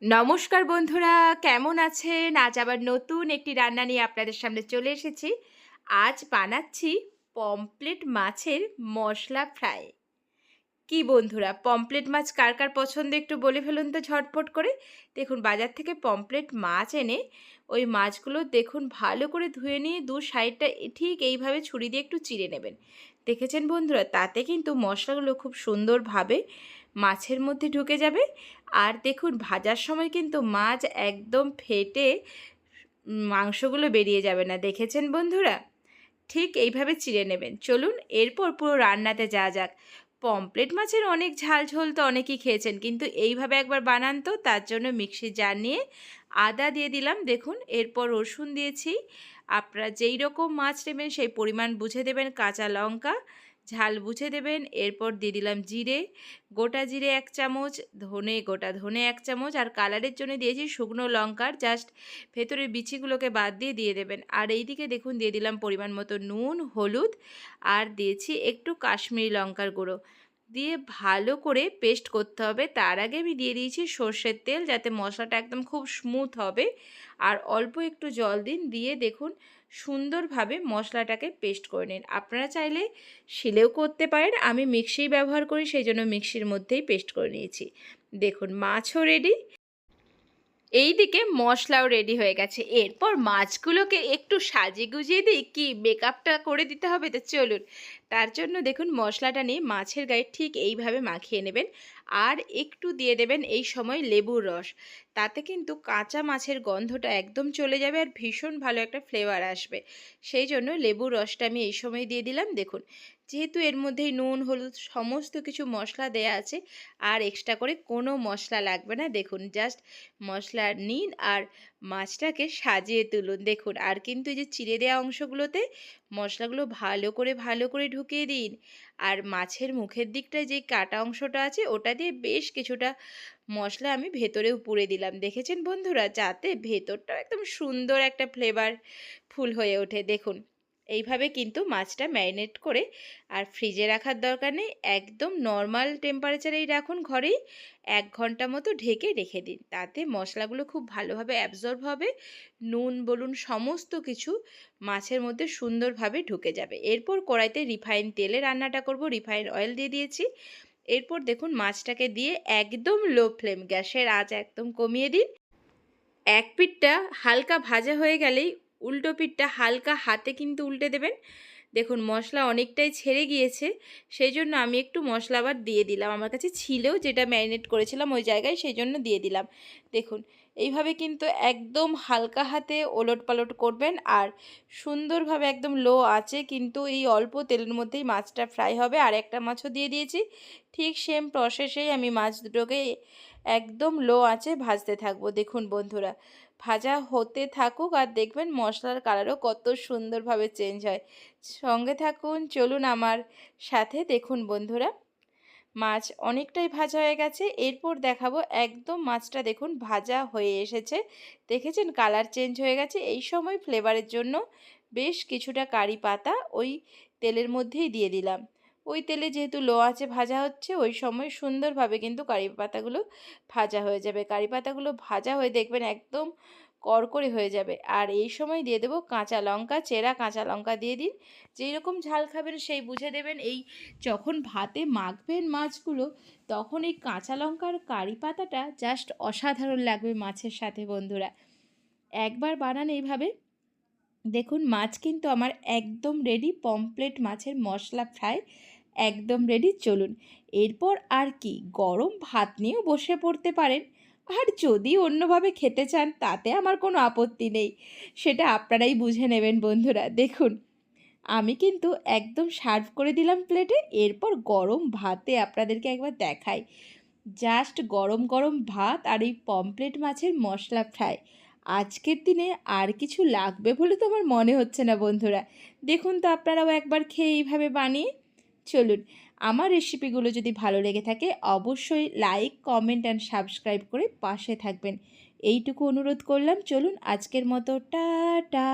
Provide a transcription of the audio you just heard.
নমস্কার বন্ধুরা, কেমন আছেন? আজ আবার নতুন একটি রান্না নিয়ে আপনাদের সামনে চলে এসেছি। আজ বানাচ্ছি পমফ্রেট মাছের মশলা ফ্রাই। কি বন্ধুরা, পমফ্রেট মাছ কার কার পছন্দ একটু বলে ফেলুন তো ঝটপট করে। দেখুন, বাজার থেকে পমফ্রেট মাছ এনে ওই মাছগুলো দেখুন ভালো করে ধুয়ে নিয়ে দু সাইডটা ঠিক এইভাবে ছুরি দিয়ে একটু চিড়ে নেবেন। দেখেছেন বন্ধুরা, তাতে কিন্তু মশলাগুলো খুব সুন্দরভাবে মাছের মধ্যে ঢুকে যাবে। আর দেখুন, ভাজার সময় কিন্তু মাছ একদম ফেটে মাংসগুলো বেরিয়ে যাবে না। দেখেছেন বন্ধুরা, ঠিক এইভাবে চিড়ে নেবেন। চলুন এরপর পুরো রান্নাতে যাওয়া যাক। পমফ্রেট মাছের অনেক ঝাল ঝোল তো অনেকেই খেয়েছেন, কিন্তু এইভাবে একবার বানান তো। তার জন্য মিক্সির জার নিয়ে আদা দিয়ে দিলাম, দেখুন। এরপর রসুন দিয়েছি। আপনারা যেই রকম মাছ নেবেন সেই পরিমাণ বুঝে দেবেন। কাঁচা লঙ্কা ঝাল বুঝে দেবেন। এরপর দিয়ে দিলাম জিরে, গোটা জিরে 1 চামচ, গোটা ধনে 1 চামচ, আর কালারের জন্য দিয়েছি শুকনো লঙ্কার জাস্ট ভেতরের বিচিগুলোকে বাদ দিয়ে দেবেন। আর এইদিকে দেখুন দিয়ে দিলাম পরিমাণ মতো নুন, হলুদ, আর দিয়েছি একটু কাশ্মীরি লঙ্কার গুঁড়ো দিয়ে ভালো করে পেস্ট করতে হবে। তার আগে আমি দিয়ে দিয়েছি সর্ষের তেল, যাতে মশলাটা একদম খুব স্মুথ হবে। আর অল্প একটু জল দিন, দিয়ে দেখুন সুন্দরভাবে মশলাটাকে পেস্ট করে নিন। আপনারা চাইলে শিলেও করতে পারেন, আমি মিক্সি ব্যবহার করি, সেই জন্য মিক্সির মধ্যেই পেস্ট করে নিয়েছি। দেখুন মাছও রেডি, এইদিকে মশলাও রেডি হয়ে গেছে। এরপর মাছগুলোকে একটু সাজিয়ে গুজিয়ে দিই, কি মেকআপটা করে দিতে হবে তো। চলুন, তার জন্য দেখুন মশলাটা নিয়ে মাছের গায়ে ঠিক এইভাবে মাখিয়ে নেবেন। আর একটু দিয়ে দেবেন এই সময় লেবুর রস, তাতে কিন্তু কাঁচা মাছের গন্ধটা একদম চলে যাবে আর ভীষণ ভালো একটা ফ্লেভার আসবে। সেই জন্য লেবুর রসটা আমি এই সময় দিয়ে দিলাম। দেখুন, যেহেতু এর মধ্যেই নুন, হলুদ সমস্ত কিছু মশলা দেয়া আছে, আর এক্সট্রা করে কোনো মশলা লাগবে না। দেখুন জাস্ট মশলা নিন আর মাছটাকে সাজিয়ে তুলুন। দেখুন, আর কিন্তু এই যে চিড়ে দেওয়া অংশগুলোতে মশলাগুলো ভালো করে ঢুকিয়ে দিন। আর মাছের মুখের দিকটায় যে কাটা অংশটা আছে ওটা দিয়ে বেশ কিছুটা মশলা আমি ভেতরেও পুড়ে দিলাম। দেখেছেন বন্ধুরা, যাতে ভেতরটা একদম সুন্দর একটা ফ্লেভার ফুল হয়ে ওঠে। দেখুন, এইভাবে কিন্তু মাছটা ম্যারিনেট করে আর ফ্রিজে রাখার দরকার নেই, একদম নর্মাল টেম্পারেচারেই রাখুন ঘরেই। 1 ঘন্টা মতো ঢেকে রেখে দিন, তাতে মশলাগুলো খুব ভালোভাবে অ্যাবজর্ব হবে। নুন বলুন সমস্ত কিছু মাছের মধ্যে সুন্দরভাবে ঢুকে যাবে। এরপর কড়াইতে রিফাইন তেলে রান্নাটা করব, রিফাইন অয়েল দিয়ে দিয়েছি। এরপর দেখুন মাছটাকে দিয়ে একদম লো ফ্লেম, গ্যাসের আঁচ একদম কমিয়ে দিন। এক পিঠটা হালকা ভাজা হয়ে গেলেই উল্টো পিঠটা হালকা হাতে কিন্তু উল্টে দেবেন। দেখুন মশলা অনেকটাই ছেড়ে গিয়েছে, সেই জন্য আমি একটু মশলা আবার দিয়ে দিলাম। আমার কাছে ছিল যেটা ম্যারিনেট করেছিলাম ওই জায়গায়, সেই জন্য দিয়ে দিলাম। দেখুন এইভাবে কিন্তু একদম হালকা হাতে ওলট পালট করবেন আর সুন্দরভাবে একদম লো আঁচে কিন্তু এই অল্প তেলের মধ্যেই মাছটা ফ্রাই হবে। আর একটা মাছও দিয়ে দিয়েছি, ঠিক সেম প্রসেসেই আমি মাছ দুটোকে একদম লো আঁচে ভাজতে থাকবো। দেখুন বন্ধুরা, ভাজা হতে থাকুক আর দেখবেন মশলার কালারও কত সুন্দরভাবে চেঞ্জ হয়। সঙ্গে থাকুন, চলুন আমার সাথে। দেখুন বন্ধুরা, মাছ অনেকটাই ভাজা হয়ে গেছে। এরপর দেখাবো একদম মাছটা দেখুন ভাজা হয়ে এসেছে। দেখেছেন কালার চেঞ্জ হয়ে গেছে। এই সময় ফ্লেভারের জন্য বেশ কিছুটা কারি পাতা ওই তেলের মধ্যেই দিয়ে দিলাম। ওই তেলে যেহেতু লো আঁচে ভাজা হচ্ছে, ওই সময় সুন্দরভাবে কিন্তু কারি পাতাগুলো ভাজা হয়ে যাবে। কারি পাতাগুলো ভাজা হয়ে দেখবেন একদম কড়কড়ে হয়ে যাবে। আর এই সময় দিয়ে দেবো কাঁচা লঙ্কা, চেরা কাঁচা লঙ্কা দিয়ে দিন। যেই রকম ঝাল খাবেন সেই বুঝে দেবেন। এই যখন ভাতে মাখবেন মাছগুলো, তখন এই কাঁচা লঙ্কার কারি পাতাটা জাস্ট অসাধারণ লাগবে মাছের সাথে। বন্ধুরা একবার বানান এইভাবে, দেখুন মাছ কিন্তু আমার একদম রেডি। পমফ্রেট মাছের মশলা ফ্রাই একদম রেডি। চলুন এরপর আর কি, গরম ভাত নিয়েও বসে পড়তে পারেন। আর যদি অন্যভাবে খেতে চান তাতে আমার কোনো আপত্তি নেই, সেটা আপনারাই বুঝে নেবেন বন্ধুরা। দেখুন আমি কিন্তু একদম সার্ভ করে দিলাম প্লেটে। এরপর গরম ভাতে আপনাদেরকে একবার দেখাই, জাস্ট গরম গরম ভাত আর এই পমফ্রেট মাছের মশলা ফ্রাই। আজকের দিনে আর কিছু লাগবে বলে তো আমার মনে হচ্ছে না বন্ধুরা। দেখুন তো আপনারাও একবার খেয়ে এইভাবে বানিয়ে। চলুন, আমার রেসিপিগুলো যদি ভালো লেগে থাকে অবশ্যই লাইক, কমেন্ট অ্যান্ড সাবস্ক্রাইব করে পাশে থাকবেন, এইটুকু অনুরোধ করলাম। চলুন আজকের মতো টাটা।